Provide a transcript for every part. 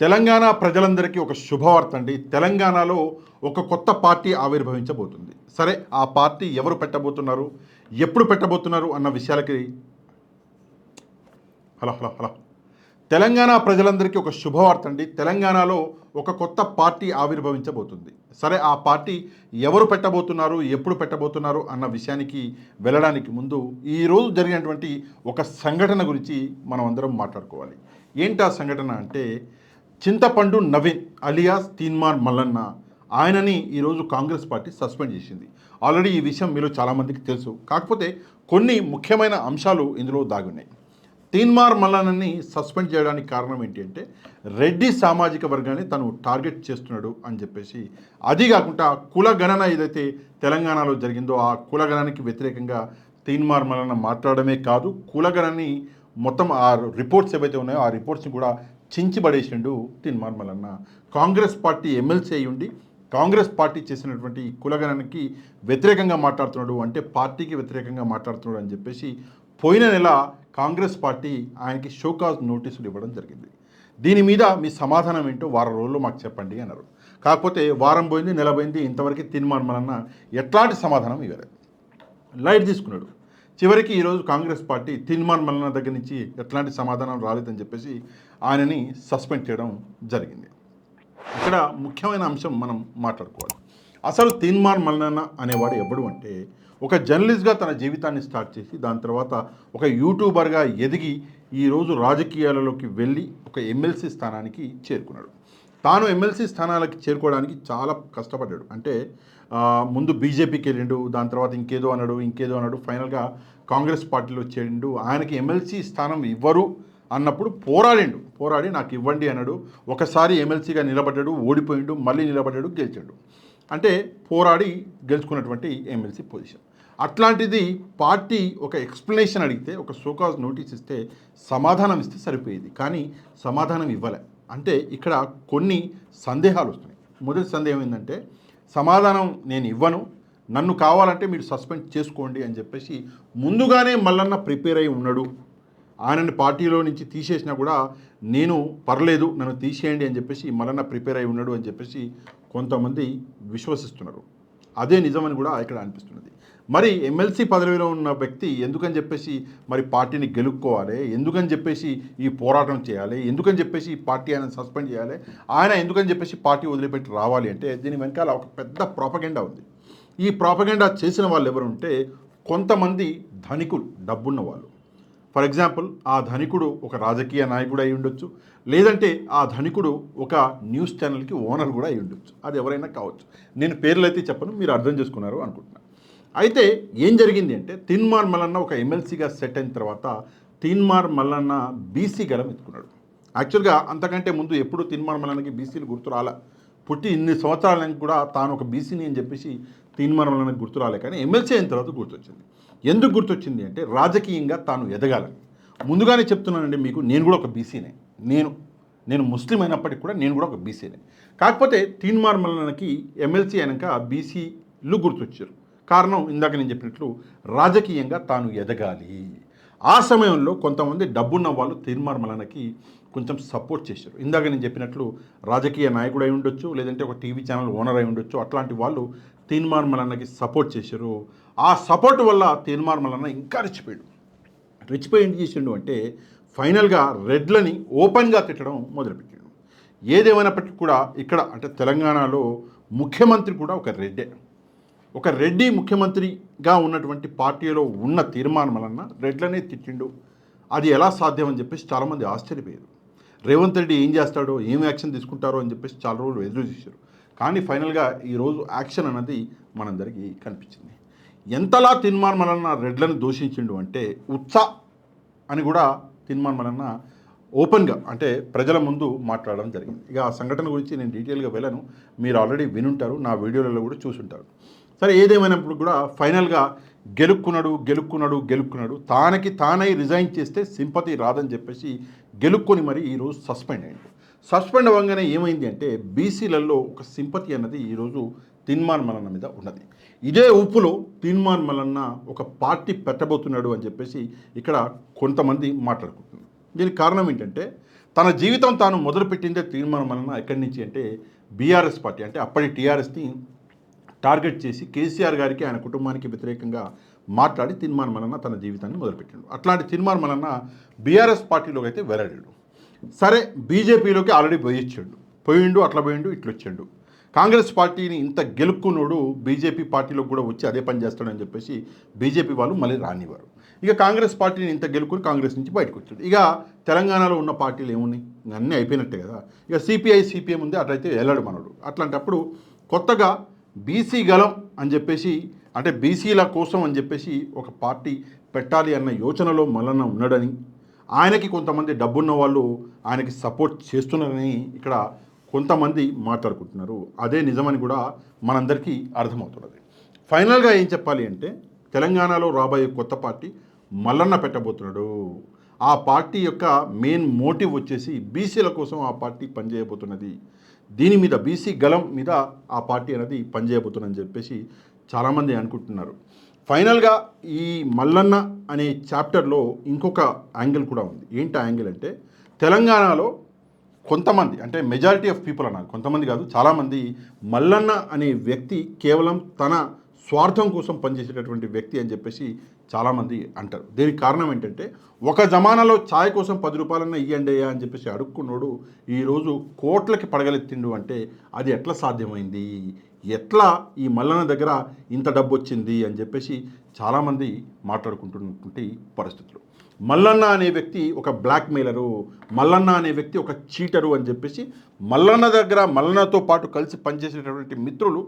తెలంగాణ ప్రజలందరికీ ఒక శుభవార్త అండి. తెలంగాణలో ఒక కొత్త పార్టీ ఆవిర్భవించబోతుంది. సరే, ఆ పార్టీ ఎవరు పెట్టబోతున్నారు, ఎప్పుడు పెట్టబోతున్నారు అన్న విషయాలకి హలో హలో హలో తెలంగాణ ప్రజలందరికీ ఒక శుభవార్త అండి. తెలంగాణలో ఒక కొత్త పార్టీ ఆవిర్భవించబోతుంది. సరే, ఆ పార్టీ ఎవరు పెట్టబోతున్నారు, ఎప్పుడు పెట్టబోతున్నారు అన్న విషయానికి వెళ్ళడానికి ముందు ఈరోజు జరిగినటువంటి ఒక సంఘటన గురించి మనం అందరం మాట్లాడుకోవాలి. ఏంటి ఆ సంఘటన అంటే, చింతపండు నవీన్ అలియాస్ తీన్మార్ మల్లన్న ఆయనని ఈరోజు కాంగ్రెస్ పార్టీ సస్పెండ్ చేసింది. ఆల్రెడీ ఈ విషయం మీలో చాలామందికి తెలుసు. కాకపోతే కొన్ని ముఖ్యమైన అంశాలు ఇందులో దాగున్నాయి. తీన్మార్ మల్లన్నని సస్పెండ్ చేయడానికి కారణం ఏంటి అంటే, రెడ్డి సామాజిక వర్గాన్ని తను టార్గెట్ చేస్తున్నాడు అని చెప్పేసి, అది కాకుండా కులగణన ఏదైతే తెలంగాణలో జరిగిందో ఆ కులగణనకి వ్యతిరేకంగా తీన్మార్ మల్లన్న మాట్లాడమే కాదు, కులగణని మొత్తం ఆ రిపోర్ట్స్ ఏవైతే ఉన్నాయో ఆ రిపోర్ట్స్ని కూడా చించిబడేసిండు తీన్మార్ మల్లన్న. కాంగ్రెస్ పార్టీ ఎమ్మెల్సీ అయి ఉండి కాంగ్రెస్ పార్టీ చేసినటువంటి కులగణనకి వ్యతిరేకంగా మాట్లాడుతున్నాడు, అంటే పార్టీకి వ్యతిరేకంగా మాట్లాడుతున్నాడు అని చెప్పేసి పోయిన నెల కాంగ్రెస్ పార్టీ ఆయనకి షోకాజ్ నోటీసులు ఇవ్వడం జరిగింది. దీని మీద మీ సమాధానం ఏంటో వారం రోజుల్లో మాకు చెప్పండి అన్నారు. కాకపోతే వారం పోయింది, నెల పోయింది, ఇంతవరకు తీన్మార్ మల్లన్న ఎట్లాంటి సమాధానం ఇవ్వలేదు, లైట్ తీసుకున్నాడు. చివరికి ఈరోజు కాంగ్రెస్ పార్టీ తీన్మార్ మల్లన్న దగ్గర నుంచి ఎట్లాంటి సమాధానం రాలేదని చెప్పేసి ఆయనని సస్పెండ్ చేయడం జరిగింది. ఇక్కడ ముఖ్యమైన అంశం మనం మాట్లాడుకోవాలి. అసలు తీన్మార్ మల్లన్న అనేవాడు ఎవడు అంటే, ఒక జర్నలిస్ట్గా తన జీవితాన్ని స్టార్ట్ చేసి దాని తర్వాత ఒక యూట్యూబర్గా ఎదిగి ఈరోజు రాజకీయాలలోకి వెళ్ళి ఒక ఎమ్మెల్సీ స్థానానికి చేరుకున్నాడు. తాను ఎమ్మెల్సీ స్థానాలకి చేరుకోవడానికి చాలా కష్టపడ్డాడు. అంటే ముందు బీజేపీకి వెళ్ళిండు, దాని తర్వాత ఇంకేదో అన్నాడు, ఫైనల్గా కాంగ్రెస్ పార్టీలో చేరిండు. ఆయనకి ఎమ్మెల్సీ స్థానం ఇవ్వరు అన్నప్పుడు పోరాడి నాకు ఇవ్వండి అన్నాడు. ఒకసారి ఎమ్మెల్సీగా నిలబడ్డాడు, ఓడిపోయిండు, మళ్ళీ నిలబడ్డాడు, గెలిచాడు. అంటే పోరాడి గెలుచుకున్నటువంటి ఎమ్మెల్సీ పొజిషన్. అట్లాంటిది పార్టీ ఒక ఎక్స్ప్లెనేషన్ అడిగితే, ఒక షోకాజ్ నోటీస్ ఇస్తే సమాధానం ఇస్తే సరిపోయేది, కానీ సమాధానం ఇవ్వలే. అంటే ఇక్కడ కొన్ని సందేహాలు వస్తున్నాయి. మొదటి సందేహం ఏంటంటే, సమాధానం నేను ఇవ్వను, నన్ను కావాలంటే మీరు సస్పెండ్ చేసుకోండి అని చెప్పేసి ముందుగానే మల్లన్న ప్రిపేర్ అయి ఉన్నాడు. ఆయనని పార్టీలో నుంచి తీసేసినా కూడా నేను పర్లేదు, నన్ను తీసేయండి అని చెప్పేసి మల్లన్న ప్రిపేర్ అయి ఉన్నాడు అని చెప్పేసి కొంతమంది విశ్వసిస్తున్నారు. అదే నిజమని కూడా ఇక్కడ అనిపిస్తున్నది. మరి ఎమ్మెల్సీ పదవిలో ఉన్న వ్యక్తి ఎందుకని చెప్పేసి మరి పార్టీని గెలుక్కోవాలి, ఎందుకని చెప్పేసి ఈ పోరాటం చేయాలి, ఎందుకని చెప్పేసి ఈ పార్టీ ఆయన సస్పెండ్ చేయాలి, ఆయన ఎందుకని చెప్పేసి పార్టీ వదిలిపెట్టి రావాలి అంటే, దీని వెనకాల ఒక పెద్ద ప్రాపగెండా ఉంది. ఈ ప్రాపగెండా చేసిన వాళ్ళు ఎవరు ఉంటే, కొంతమంది ధనికులు, డబ్బున్న వాళ్ళు. ఫర్ ఎగ్జాంపుల్, ఆ ధనికుడు ఒక రాజకీయ నాయకుడు అయి ఉండొచ్చు, లేదంటే ఆ ధనికుడు ఒక న్యూస్ ఛానల్కి ఓనర్ కూడా అయి ఉండొచ్చు. అది ఎవరైనా కావచ్చు. నేను పేర్లు అయితే చెప్పను, మీరు అర్థం చేసుకున్నారు అనుకుంటున్నాను. అయితే ఏం జరిగింది అంటే, తీన్మార్ మల్లన్న ఒక ఎమ్మెల్సీగా సెట్ అయిన తర్వాత తీన్మార్ మల్లన్న బీసీ గలం ఎత్తుకున్నాడు. యాక్చువల్గా అంతకంటే ముందు ఎప్పుడు తీన్మార్ మల్లన్నకి బీసీలు గుర్తు రాలే. పుట్టి ఇన్ని సంవత్సరాలకు కూడా తాను ఒక బీసీని అని చెప్పేసి తీన్మార్ మల్లన్నకి గుర్తు రాలే. కానీ ఎమ్మెల్సీ అయిన తర్వాత గుర్తొచ్చింది. ఎందుకు గుర్తొచ్చింది అంటే, రాజకీయంగా తాను ఎదగాలని. ముందుగానే చెప్తున్నానండి మీకు, నేను కూడా ఒక బీసీనే. నేను ముస్లిం అయినప్పటికీ కూడా నేను కూడా ఒక బీసీనే. కాకపోతే తీన్మార్ మల్లన్నకి ఎమ్మెల్సీ అయినాక బీసీలు గుర్తొచ్చారు. కారణం ఇందాక నేను చెప్పినట్లు రాజకీయంగా తాను ఎదగాలి. ఆ సమయంలో కొంతమంది డబ్బున్న వాళ్ళు తీన్మార్ మల్లన్నకి కొంచెం సపోర్ట్ చేశారు. ఇందాక నేను చెప్పినట్లు రాజకీయ నాయకుడు అయి ఉండొచ్చు, లేదంటే ఒక టీవీ ఛానల్ ఓనర్ అయి ఉండొచ్చు. అట్లాంటి వాళ్ళు తీన్మార్ మల్లన్నకి సపోర్ట్ చేశారు. ఆ సపోర్ట్ వల్ల తీన్మార్ మల్లన్న ఇంకా రెచ్చిపోయి ఏం చేసిండు అంటే, ఫైనల్గా రెడ్లని ఓపెన్గా తిట్టడం మొదలుపెట్టాడు. ఏదేమైనప్పటికీ కూడా ఇక్కడ అంటే తెలంగాణలో ముఖ్యమంత్రి కూడా ఒక రెడ్డే. ఒక రెడ్డి ముఖ్యమంత్రిగా ఉన్నటువంటి పార్టీలో ఉన్న తీన్మార్ మల్లన్న రెడ్లనే తిట్టిండు. అది ఎలా సాధ్యం అని చెప్పేసి చాలామంది ఆశ్చర్యపోయారు. రేవంత్ రెడ్డి ఏం చేస్తాడో, ఏం యాక్షన్ తీసుకుంటారో అని చెప్పేసి చాలా రోజులు ఎదురు చూశారు. కానీ ఫైనల్గా ఈరోజు యాక్షన్ అన్నది మనందరికీ కనిపించింది. ఎంతలా తీన్మార్ మల్లన్న రెడ్లను దూషించిండు అంటే, ఉత్సా అని కూడా తీన్మార్ మల్లన్న ఓపెన్గా అంటే ప్రజల ముందు మాట్లాడడం జరిగింది. ఇక ఆ సంఘటన గురించి నేను డీటెయిల్గా వెళ్ళను, మీరు ఆల్రెడీ వినుంటారు, నా వీడియోలలో కూడా చూసుంటారు. సరే, ఏదేమైనప్పుడు కూడా ఫైనల్గా గెలుక్కున్నాడు. తానై రిజైన్ చేస్తే సింపతి రాదని చెప్పేసి గెలుక్కొని మరి ఈరోజు సస్పెండ్ అయ్యాడు. సస్పెండ్ అవ్వగానే ఏమైంది అంటే, బీసీలలో ఒక సింపతి అన్నది ఈరోజు తీన్మార్ మల్లన్న మీద ఉన్నది. ఇదే ఊపులో తీన్మార్ మల్లన్న ఒక పార్టీ పెట్టబోతున్నాడు అని చెప్పేసి ఇక్కడ కొంతమంది మాట్లాడుకుంటున్నారు. దీనికి కారణం ఏంటంటే, తన జీవితం తాను మొదలుపెట్టిందే తీర్మానం వలన ఎక్కడి నుంచి అంటే బీఆర్ఎస్ పార్టీ అంటే అప్పటి టీఆర్ఎస్ని టార్గెట్ చేసి కేసీఆర్ గారికి ఆయన కుటుంబానికి వ్యతిరేకంగా మాట్లాడి తీర్మానం వలన తన జీవితాన్ని మొదలుపెట్టాడు. అట్లాంటి తీర్మానం వలన బీఆర్ఎస్ పార్టీలోకి అయితే వెళ్ళాడు. సరే బీజేపీలోకి ఆల్రెడీ పోయిండు అట్లా పోయిండు ఇట్లా వచ్చాడు. కాంగ్రెస్ పార్టీని ఇంత గెలుక్కున్నాడు బీజేపీ పార్టీలోకి కూడా వచ్చి అదే పని చేస్తాడని చెప్పేసి బీజేపీ వాళ్ళు మళ్ళీ రానివారు. ఇక కాంగ్రెస్ పార్టీని ఇంత గెలుక్కుని కాంగ్రెస్ నుంచి బయటకు వచ్చాడు. ఇక తెలంగాణలో ఉన్న పార్టీలు ఏమున్నాయి, అన్నీ అయిపోయినట్టే కదా. ఇక సిపిఎం ఉంది, అట్లయితే వెళ్ళాడు మనడు. అట్లాంటప్పుడు కొత్తగా బీసీ గలం అని చెప్పేసి అంటే బీసీల కోసం అని చెప్పేసి ఒక పార్టీ పెట్టాలి అన్న యోచనలో మల్లన్న ఉన్నాడని, ఆయనకి కొంతమంది డబ్బున్న వాళ్ళు ఆయనకి సపోర్ట్ చేస్తున్నారని ఇక్కడ కొంతమంది మాట్లాడుకుంటున్నారు. అదే నిజమని కూడా మనందరికీ అర్థమవుతున్నది. ఫైనల్గా ఏం చెప్పాలి అంటే తెలంగాణలో రాబోయే కొత్త పార్టీ మల్లన్న పెట్టబోతున్నాడు. ఆ పార్టీ యొక్క మెయిన్ మోటివ్ వచ్చేసి బీసీల కోసం ఆ పార్టీ పనిచేయబోతున్నది. దీని మీద బీసీ గలం మీద ఆ పార్టీ అనేది పనిచేయబోతుందని చెప్పేసి చాలామంది అనుకుంటున్నారు. ఫైనల్గా ఈ మల్లన్న అనే చాప్టర్లో ఇంకొక యాంగిల్ కూడా ఉంది. ఏంటి ఆ యాంగిల్ అంటే తెలంగాణలో కొంతమంది అంటే మెజారిటీ ఆఫ్ పీపుల్ అన్నారు, కొంతమంది కాదు చాలామంది మల్లన్న అనే వ్యక్తి కేవలం తన స్వార్థం కోసం పనిచేసేటటువంటి వ్యక్తి అని చెప్పేసి చాలామంది అంటారు. దీనికి కారణం ఏంటంటే ఒక జమానాలో ఛాయ్ కోసం 10 రూపాయలన్నా ఇయ్యండి అయ్యా అని చెప్పేసి అడుక్కున్నాడు ఈరోజు కోట్లకి పడగలెత్తిండు అంటే అది ఎట్లా సాధ్యమైంది, ఎట్లా ఈ మల్లన్న దగ్గర ఇంత డబ్బు వచ్చింది అని చెప్పేసి చాలామంది మాట్లాడుకుంటున్నటువంటి పరిస్థితులు. మల్లన్న అనే వ్యక్తి ఒక బ్లాక్మెయిలరు, మల్లన్న అనే వ్యక్తి ఒక చీటరు అని చెప్పేసి మల్లన్న దగ్గర మల్లన్నతో పాటు కలిసి పనిచేసేటటువంటి మిత్రులు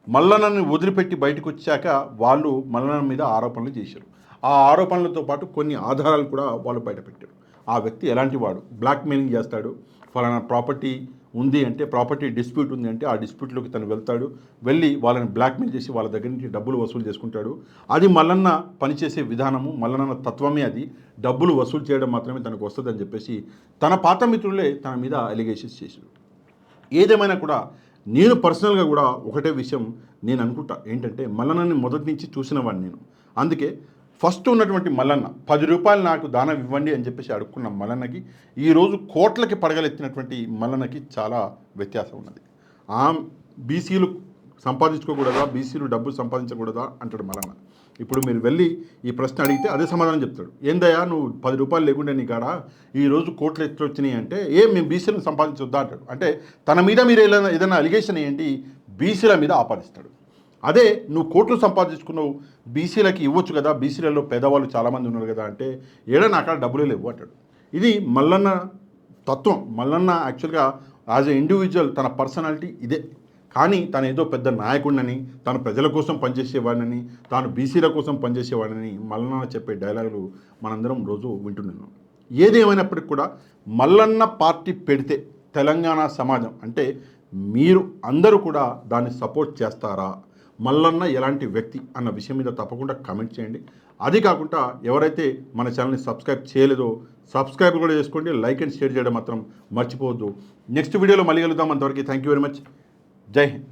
మల్లన్నని వదిలిపెట్టి బయటకు వచ్చాక వాళ్ళు మల్లన్న మీద ఆరోపణలు చేశారు. ఆ ఆరోపణలతో పాటు కొన్ని ఆధారాలు కూడా వాళ్ళు బయటపెట్టారు. ఆ వ్యక్తి ఎలాంటి వాడు, బ్లాక్మెయిలింగ్ చేస్తాడు, ఫలానా ప్రాపర్టీ ఉంది అంటే ప్రాపర్టీ డిస్ప్యూట్ ఉంది అంటే ఆ డిస్ప్యూట్లోకి తను వెళ్తాడు, వెళ్ళి వాళ్ళని బ్లాక్మెయిల్ చేసి వాళ్ళ దగ్గర నుంచి డబ్బులు వసూలు చేసుకుంటాడు. అది మల్లన్న పనిచేసే విధానము, మల్లన్న తత్వమే అది, డబ్బులు వసూలు చేయడం మాత్రమే తనకు వస్తుందని చెప్పేసి తన పాత మిత్రులే తన మీద అలిగేషన్స్ చేశారు. ఏదేమైనా కూడా నేను పర్సనల్గా కూడా ఒకటే విషయం నేను అనుకుంటా ఏంటంటే మల్లన్నని మొదటి నుంచి చూసిన వాడిని నేను. అందుకే ఫస్ట్ ఉన్నటువంటి మల్లన్న 10 రూపాయలు నాకు దానం ఇవ్వండి అని చెప్పేసి అడుక్కున్న మల్లన్నకి ఈరోజు కోట్లకి పడగలెత్తినటువంటి మల్లన్నకి చాలా వ్యత్యాసం ఉన్నది. బీసీలు సంపాదించుకోకూడదా, బీసీలు డబ్బులు సంపాదించకూడదా అంటాడు మల్లన్న. ఇప్పుడు మీరు వెళ్ళి ఈ ప్రశ్న అడిగితే అదే సమాధానం చెప్తాడు. ఏందయ్యా నువ్వు 10 రూపాయలు లేకుండా నీ కాడ ఈరోజు కోట్లు ఎట్లా వచ్చినాయి అంటే మేము బీసీలను సంపాదించొద్దా అంటాడు. అంటే తన మీద మీరు ఏదైనా అలిగేషన్ వేయండి, బీసీల మీద ఆపాదిస్తాడు. అదే నువ్వు కోట్లు సంపాదించుకున్నావు బీసీలకి ఇవ్వచ్చు కదా, బీసీలలో పేదవాళ్ళు చాలామంది ఉన్నారు కదా అంటే ఏడన్నా అక్కడ డబ్బులు లేవు అంటాడు. ఇది మల్లన్న తత్వం. మల్లన్న యాక్చువల్గా యాజ్ ఎ ఇండివిజువల్ తన పర్సనాలిటీ ఇదే. కానీ తను ఏదో పెద్ద నాయకుడినని, తాను ప్రజల కోసం పనిచేసేవాడినని, తాను బీసీల కోసం పనిచేసేవాడినని మల్లన్న చెప్పే డైలాగులు మనందరం రోజు వింటున్నాం. ఏదేమైనప్పటికీ కూడా మల్లన్న పార్టీ పెడితే తెలంగాణ సమాజం అంటే మీరు అందరూ కూడా దాన్ని సపోర్ట్ చేస్తారా, మల్లన్న ఎలాంటి వ్యక్తి అన్న విషయం మీద తప్పకుండా కామెంట్ చేయండి. అది కాకుండా ఎవరైతే మన ఛానల్ని సబ్స్క్రైబ్ చేయలేదో సబ్స్క్రైబ్ కూడా చేసుకోండి, లైక్ అండ్ షేర్ చేయడం మాత్రం మర్చిపోవద్దు. నెక్స్ట్ వీడియోలో మళ్ళీ కలుద్దాం. అంతవరకు థ్యాంక్ యూ వెరీ మచ్. జై హింద్.